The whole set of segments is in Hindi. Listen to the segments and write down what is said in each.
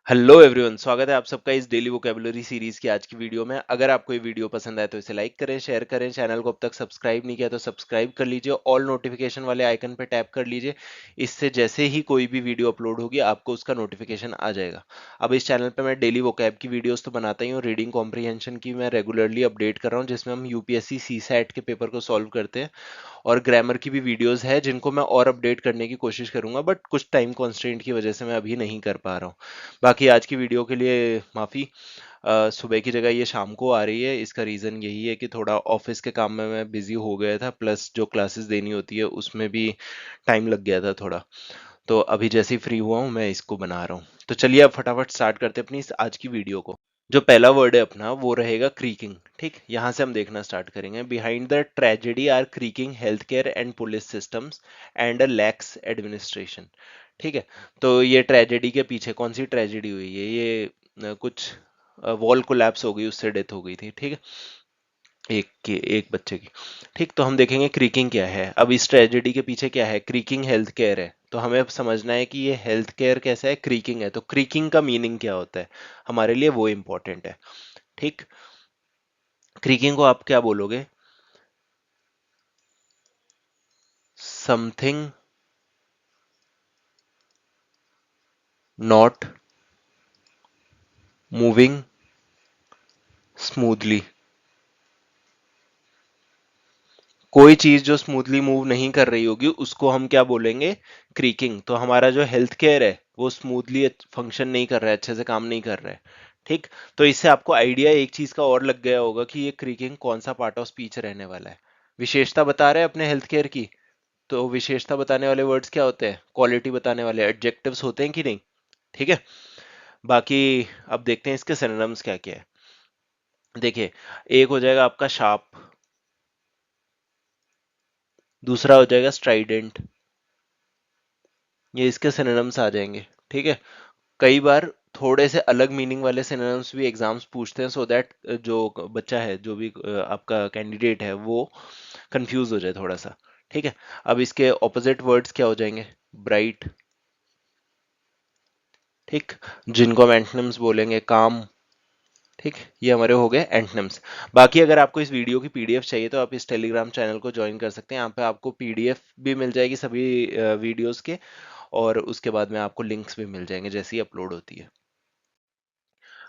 हेलो एवरीवन, स्वागत है आप सबका इस डेली वोकेबुलरी सीरीज की आज की वीडियो में। अगर आपको ये वीडियो पसंद आए तो इसे लाइक करें, शेयर करें। चैनल को अब तक सब्सक्राइब नहीं किया तो सब्सक्राइब कर लीजिए, ऑल नोटिफिकेशन वाले आइकन पर टैप कर लीजिए। इससे जैसे ही कोई भी वीडियो अपलोड होगी आपको उसका नोटिफिकेशन आ जाएगा। अब इस चैनल पर मैं डेली वोकैब की वीडियोस तो बनाता ही हूँ, रीडिंग कॉम्प्रीहेंशन की मैं रेगुलरली अपडेट कर रहा हूँ, जिसमें हम यूपीएससी सीसैट के पेपर को सॉल्व करते हैं। और ग्रामर की भी वीडियोस है जिनको मैं और अपडेट करने की कोशिश करूंगा, बट कुछ टाइम कॉन्स्टेंट की वजह से मैं अभी नहीं कर पा रहा हूँ। बाकी आज की वीडियो के लिए माफ़ी। सुबह की जगह ये शाम को आ रही है। इसका रीज़न यही है कि थोड़ा ऑफिस के काम में मैं बिजी हो गया था, प्लस जो क्लासेस देनी होती है उसमें भी टाइम लग गया था थोड़ा। तो अभी जैसे ही फ्री हुआ हूँ मैं इसको बना रहा हूँ। तो चलिए अब फटाफट स्टार्ट करते हैं अपनी इस आज की वीडियो को। जो पहला वर्ड है अपना वो रहेगा क्रीकिंग। ठीक, यहां से हम देखना स्टार्ट करेंगे। Behind the tragedy are creaking health care and police systems and a lax administration. ठीक है, तो ये ट्रेजेडी के पीछे कौन सी ट्रेजेडी हुई है? ये कुछ वॉल कोलैप्स हो गई, उससे डेथ हो गई थी। ठीक है, एक बच्चे की। ठीक, तो हम देखेंगे क्रीकिंग क्या है। अब इस ट्रेजेडी के पीछे क्या है? क्रीकिंग हेल्थ केयर है। तो हमें अब समझना है कि ये हेल्थ केयर कैसा है, क्रीकिंग है। तो क्रीकिंग का मीनिंग क्या होता है हमारे लिए, वो इंपॉर्टेंट है। ठीक, क्रीकिंग को आप क्या बोलोगे? Something not moving smoothly. कोई चीज जो स्मूथली मूव नहीं कर रही होगी उसको हम क्या बोलेंगे? क्रीकिंग। तो हमारा जो हेल्थ केयर है वो स्मूथली फंक्शन नहीं कर रहा है, अच्छे से काम नहीं कर रहा है। ठीक, तो इससे आपको आइडिया एक चीज का और लग गया होगा कि ये क्रीकिंग कौन सा पार्ट ऑफ स्पीच रहने वाला है। विशेषता बता रहे हैं अपने हेल्थ केयर की। तो विशेषता बताने वाले वर्ड्स क्या होते हैं? क्वालिटी बताने वाले एडजेक्टिव्स होते हैं कि नहीं? ठीक है, बाकी अब देखते हैं इसके सिनोनिम्स क्या क्या है। देखिए, एक हो जाएगा आपका शार्प, दूसरा हो जाएगा स्ट्राइडेंट। ये इसके सिनोनिम्स आ जाएंगे। ठीक है, कई बार थोड़े से अलग मीनिंग वाले सिनोनिम्स भी एग्जाम्स पूछते हैं, सो दैट जो बच्चा है, जो भी आपका कैंडिडेट है, वो कंफ्यूज हो जाए थोड़ा सा। ठीक है, अब इसके ऑपोजिट वर्ड्स क्या हो जाएंगे? ब्राइट। ठीक, जिनको हम एंटोनिम्स बोलेंगे काम। ठीक, ये हमारे हो गए एंटोनिम्स। बाकी अगर आपको इस वीडियो की पीडीएफ चाहिए तो आप इस टेलीग्राम चैनल को ज्वाइन कर सकते हैं। यहाँ पे आपको पीडीएफ भी मिल जाएगी सभी वीडियोस के, और उसके बाद में आपको लिंक्स भी मिल जाएंगे जैसे ही अपलोड होती है।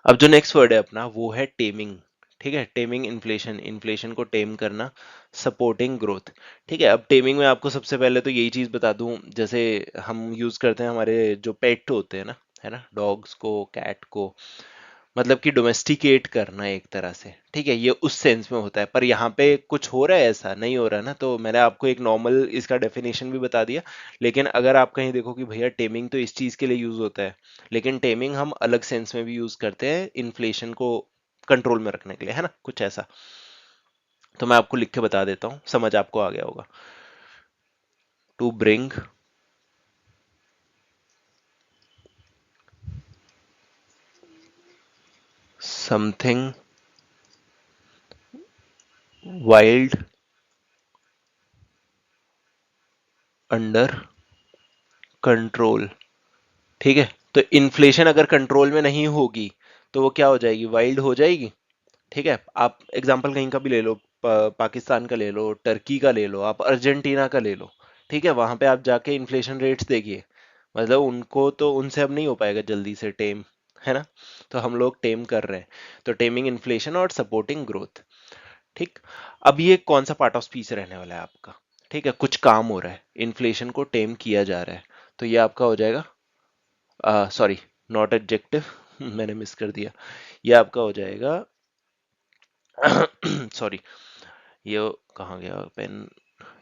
अब जो नेक्स्ट वर्ड है अपना वो है टेमिंग। ठीक है, टेमिंग इन्फ्लेशन, इन्फ्लेशन को टेम करना। Supporting growth. ठीक है, अब टेमिंग में आपको सबसे पहले तो यही चीज बता दूं, जैसे हम यूज करते हैं हमारे जो पेट होते हैं ना, है ना, डॉग्स को, कैट को, मतलब कि डोमेस्टिकेट करना एक तरह से। ठीक है, ये उस सेंस में होता है, पर यहाँ पे कुछ हो रहा है ऐसा नहीं हो रहा ना, तो मैंने आपको एक नॉर्मल इसका डेफिनेशन भी बता दिया। लेकिन अगर आप कहीं देखो कि भैया टेमिंग तो इस चीज के लिए यूज होता है, लेकिन टेमिंग हम अलग सेंस में भी यूज करते हैं इन्फ्लेशन को कंट्रोल में रखने के लिए, है ना, कुछ ऐसा। तो मैं आपको लिख के बता देता हूँ, समझ आपको आ गया होगा। To bring something wild under control. ठीक है, तो इन्फ्लेशन अगर कंट्रोल में नहीं होगी तो वो क्या हो जाएगी? वाइल्ड हो जाएगी। ठीक है, आप एग्जांपल कहीं का भी ले लो, पाकिस्तान का ले लो, टर्की का ले लो, आप अर्जेंटीना का ले लो। ठीक है, वहां पे आप जाके इन्फ्लेशन रेट्स देखिए, मतलब उनको तो उनसे अब नहीं हो पाएगा जल्दी से टेम, है ना। तो हम लोग टेम कर रहे हैं। तो टेमिंग इन्फ्लेशन और सपोर्टिंग ग्रोथ। ठीक, अब ये कौन सा पार्ट ऑफ स्पीच रहने वाला है आपका? ठीक है, कुछ काम हो रहा है, इन्फ्लेशन को टेम किया जा रहा है, तो ये आपका हो जाएगा, सॉरी, नॉट एडजेक्टिव मैंने मिस कर दिया। ये आपका हो जाएगा सॉरी, ये कहाँ गया पेन?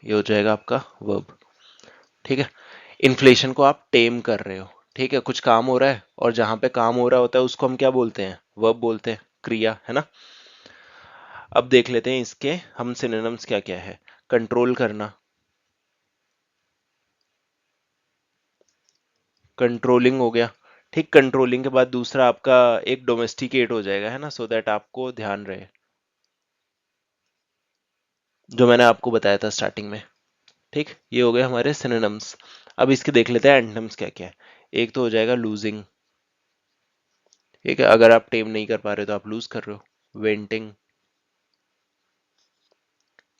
ये हो जाएगा आपका वर्ब। ठीक है, इन्फ्लेशन को आप टेम कर रहे हो। ठीक है, कुछ काम हो रहा है, और जहां पे काम हो रहा होता है उसको हम क्या बोलते हैं? वर्ब बोलते हैं, क्रिया, है ना। अब देख लेते हैं इसके हम सिनोनिम्स क्या क्या है। कंट्रोल करना, कंट्रोलिंग हो गया। ठीक, कंट्रोलिंग के बाद दूसरा आपका एक डोमेस्टिकेट हो जाएगा, है ना, सो दैट आपको ध्यान रहे, जो मैंने आपको बताया था स्टार्टिंग में। ठीक, ये हो गए हमारे सिनोनिम्स। अब इसके देख लेते हैं एंटोनिम्स क्या क्या है। एक तो हो जाएगा लूजिंग, ठीक है, अगर आप टेम नहीं कर पा रहे हो तो आप लूज कर रहे हो। वेंटिंग,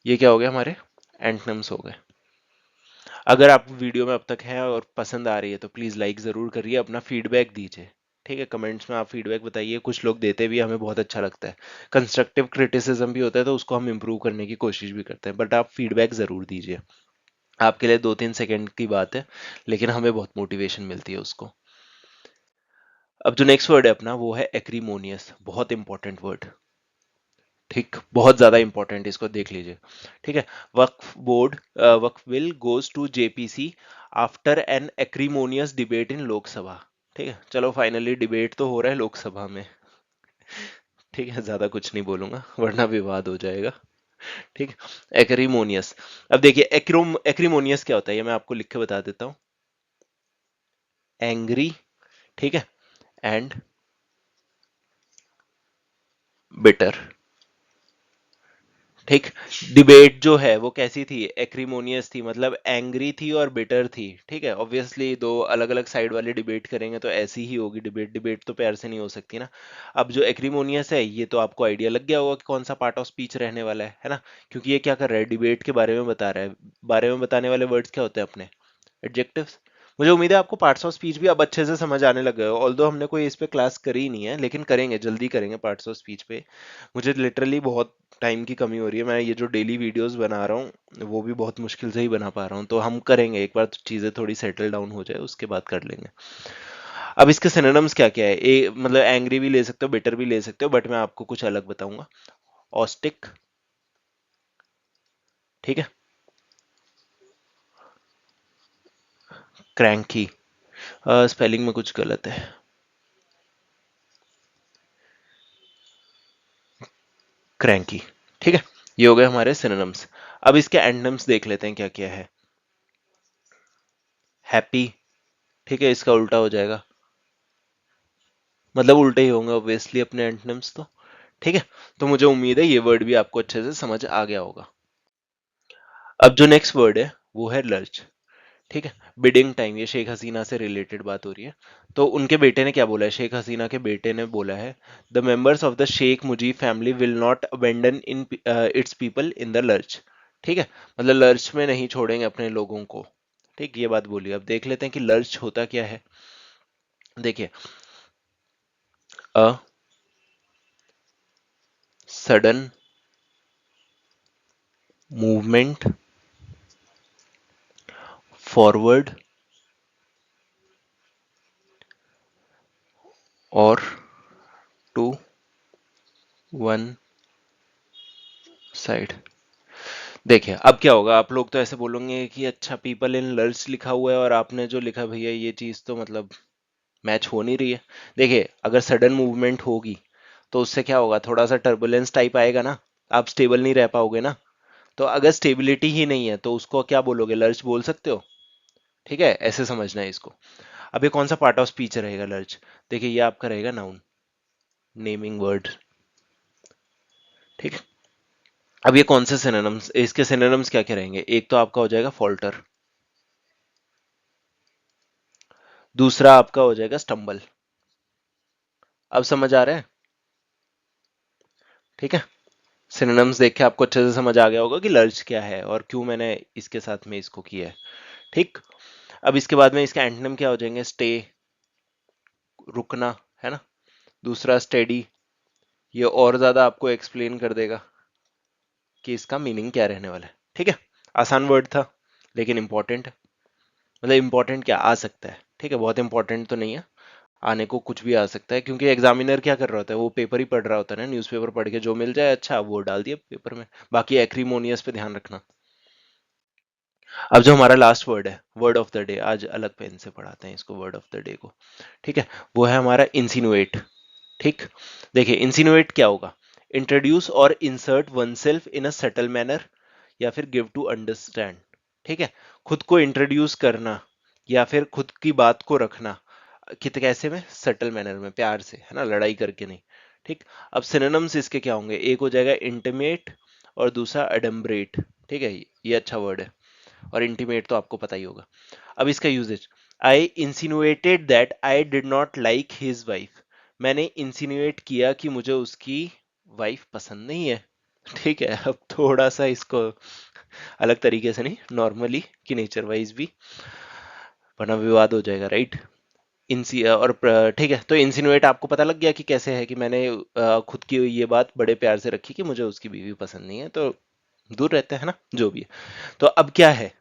ये क्या हो गया, हमारे एंटनम्स हो गए। अगर आप वीडियो में अब तक हैं और पसंद आ रही है तो प्लीज़ लाइक ज़रूर करिए, अपना फीडबैक दीजिए। ठीक है, कमेंट्स में आप फीडबैक बताइए, कुछ लोग देते भी हमें बहुत अच्छा लगता है। कंस्ट्रक्टिव क्रिटिसिज्म भी होता है तो उसको हम इम्प्रूव करने की कोशिश भी करते हैं, बट आप फीडबैक ज़रूर दीजिए। आपके लिए 2-3 सेकंड की बात है, लेकिन हमें बहुत मोटिवेशन मिलती है उसको। अब जो नेक्स्ट वर्ड है अपना वो है एक्रीमोनियस, बहुत इंपॉर्टेंट वर्ड। ठीक, बहुत ज्यादा इंपॉर्टेंट, इसको देख लीजिए। ठीक है, Waqf board, Waqf bill goes to JPC after an acrimonious debate in Lok Sabha. ठीक है, चलो फाइनली डिबेट तो हो रहा है लोकसभा में। ठीक है, ज्यादा कुछ नहीं बोलूंगा वरना विवाद हो जाएगा। ठीक है, एक्रीमोनियस। अब देखिए एक्रीमोनियस क्या होता है, ये मैं आपको लिख के बता देता हूँ। एंग्री, ठीक है, एंड बिटर। ठीक, डिबेट जो है वो कैसी थी, एक्रीमोनियस थी, मतलब एंग्री थी और बिटर थी। ठीक है, ऑब्वियसली दो अलग अलग साइड वाले डिबेट करेंगे तो ऐसी ही होगी डिबेट, डिबेट तो प्यार से नहीं हो सकती ना। अब जो एक्रीमोनियस है ये तो आपको आइडिया लग गया होगा कि कौन सा पार्ट ऑफ स्पीच रहने वाला है ना, क्योंकि ये क्या कर रहा है, डिबेट के बारे में बता रहा है। बारे में बताने वाले वर्ड्स क्या होते हैं अपने, एडजेक्टिव्स। मुझे उम्मीद है आपको पार्ट्स ऑफ स्पीच भी अब अच्छे से समझ आने लग गए हो, ऑल्दो हमने कोई इस पे क्लास करी ही नहीं है, लेकिन करेंगे, जल्दी करेंगे पार्ट्स ऑफ स्पीच पे। मुझे लिटरली बहुत टाइम की कमी हो रही है, मैं ये जो डेली वीडियोस बना रहा हूँ वो भी बहुत मुश्किल से ही बना पा रहा हूँ, तो हम करेंगे, एक बार तो चीज़ें थोड़ी सेटल डाउन हो जाए उसके बाद कर लेंगे। अब इसके सिनोनिम्स क्या क्या है, मतलब एंग्री भी ले सकते हो, बिटर भी ले सकते हो, बट मैं आपको कुछ अलग बताऊंगा। ऑस्टिक, ठीक है, क्रैंकी, स्पेलिंग में कुछ गलत है, क्रैंकी। ठीक है, ये हो गए हमारे सिनोनिम्स। अब इसके एंटोनिम्स देख लेते हैं क्या क्या है। हैप्पी, ठीक है, इसका उल्टा हो जाएगा, मतलब उल्टे ही होंगे ऑब्वियसली अपने एंटोनिम्स तो। ठीक है, तो मुझे उम्मीद है ये वर्ड भी आपको अच्छे से समझ आ गया होगा। अब जो नेक्स्ट वर्ड है वो है लर्च। ठीक है, बिडिंग टाइम, ये शेख हसीना से रिलेटेड बात हो रही है। तो उनके बेटे ने क्या बोला है, शेख हसीना के बेटे ने बोला है, the members of the Sheikh Mujib family will not abandon in its people in the lurch. ठीक है, मतलब लर्च में नहीं छोड़ेंगे अपने लोगों को। ठीक, ये बात बोली। अब देख लेते हैं कि लर्च होता क्या है। देखिए, अ सडन मूवमेंट फॉरवर्ड और टू वन साइड। देखिए, अब क्या होगा, आप लोग तो ऐसे बोलोगे कि अच्छा पीपल इन लर्च लिखा हुआ है और आपने जो लिखा भैया ये चीज तो मतलब मैच हो नहीं रही है। देखिए, अगर सडन मूवमेंट होगी तो उससे क्या होगा, थोड़ा सा टर्बुलेंस टाइप आएगा ना, आप स्टेबल नहीं रह पाओगे ना। तो अगर स्टेबिलिटी ही नहीं है तो उसको क्या बोलोगे, लर्च बोल सकते हो। ठीक है, ऐसे समझना है इसको। अब ये कौन सा पार्ट ऑफ स्पीच रहेगा लर्च, देखिए ये आपका रहेगा नाउन, नेमिंग वर्ड। ठीक है, अब ये कौन से सिनोनिम्स, इसके सिनोनिम्स क्या क्या रहेंगे, एक तो आपका हो जाएगा फॉल्टर, दूसरा आपका हो जाएगा स्टम्बल। अब समझ आ रहा है। ठीक है, सिनोनिम्स देख के आपको अच्छे से समझ आ गया होगा कि लर्च क्या है और क्यों मैंने इसके साथ में इसको किया है। ठीक, अब इसके बाद में इसके एंटोनिम क्या हो जाएंगे, स्टे, रुकना, है ना, दूसरा स्टेडी, ये और ज्यादा आपको एक्सप्लेन कर देगा कि इसका मीनिंग क्या रहने वाला है। ठीक है, आसान वर्ड था लेकिन इंपॉर्टेंट है, मतलब इंपॉर्टेंट क्या आ सकता है। ठीक है, बहुत इंपॉर्टेंट तो नहीं है, आने को कुछ भी आ सकता है, क्योंकि एग्जामिनर क्या कर रहा होता है, वो पेपर ही पढ़ रहा होता है ना, न्यूज़पेपर पढ़ के जो मिल जाए अच्छा वो डाल दिया पेपर में। बाकी एक्रीमोनियस पे ध्यान रखना। अब जो हमारा लास्ट वर्ड है, वर्ड ऑफ द डे, आज अलग पेन से पढ़ाते हैं इसको, वर्ड ऑफ द डे को। ठीक है, वो है हमारा इंसिनुएट। ठीक, देखिए इंसिनुएट क्या होगा, इंट्रोड्यूस और insert one self in a subtle manner या फिर गिव टू अंडरस्टैंड। ठीक है, खुद को इंट्रोड्यूस करना या फिर खुद की बात को रखना, कित कैसे में, सटल मैनर में, प्यार से, है ना, लड़ाई करके नहीं। ठीक, अब सिनोनिम्स इसके क्या होंगे, एक हो जाएगा इंटीमेट और दूसरा अडम्बरेट। ठीक है, ये अच्छा वर्ड है, और इंटीमेट तो आपको पता ही होगा। अब इसका usage, I insinuated that I did not like his wife, मैंने इंसिनुएट किया कि मुझे उसकी वाइफ पसंद नहीं है। ठीक है, अब थोड़ा सा इसको अलग तरीके से नहीं, नॉर्मली कि नेचर वाइज भी, वरना विवाद हो जाएगा, राइट। ठीक है, तो इंसिनुएट आपको पता लग गया कि कैसे है, कि मैंने खुद की ये बात बड़े प्यार से रखी कि मुझे उसकी बीवी पसंद नहीं है, तो दूर रहते हैं ना, जो भी है। तो अब क्या है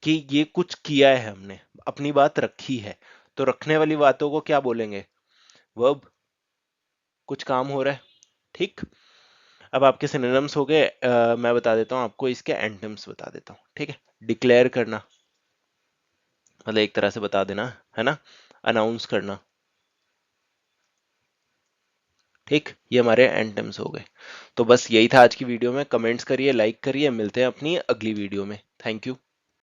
कि ये कुछ किया है हमने, अपनी बात रखी है, तो रखने वाली बातों को क्या बोलेंगे? वर्ब। कुछ काम हो रहा है, ठीक। अब आपके सिनोनिम्स हो गए, मैं बता देता हूँ आपको, इसके एंटोनिम्स बता देता हूँ, ठीक है। डिक्लेयर करना, मतलब एक तरह से बता देना, है ना। अनाउंस करना, ठीक, ये हमारे एंटोनिम्स हो गए। तो बस यही था आज की वीडियो में। कमेंट्स करिए, लाइक करिए, मिलते हैं अपनी अगली वीडियो में। Thank you.